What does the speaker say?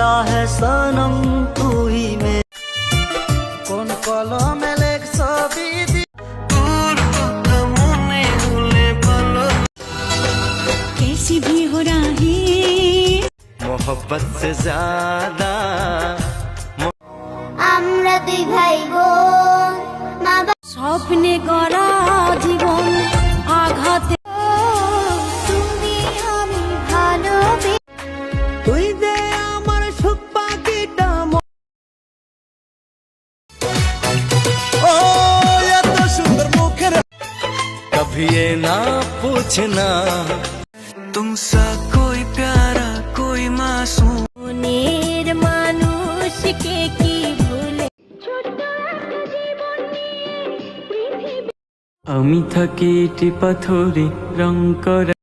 क्या है सनम तू ही मेरे কোন কলমে লেখছো বিধি তোর কথা মনে হলে ভালো कैसी भी हो रही मोहब्बत से ज्यादा আমরা দুই ভাই বোন মা স্বপ্নে গড়া জীবন আঘাতে তুমি আমি ভালোবেসে তুই দে আমার সুখ পাখিটা ও এত সুন্দর মুখের कभी ये ना पूछना तुमसा कोई प्यारा कोई मासूम মনের মানুষকে কি ভুলে আমি থাকি ইটি পাথরে রং করা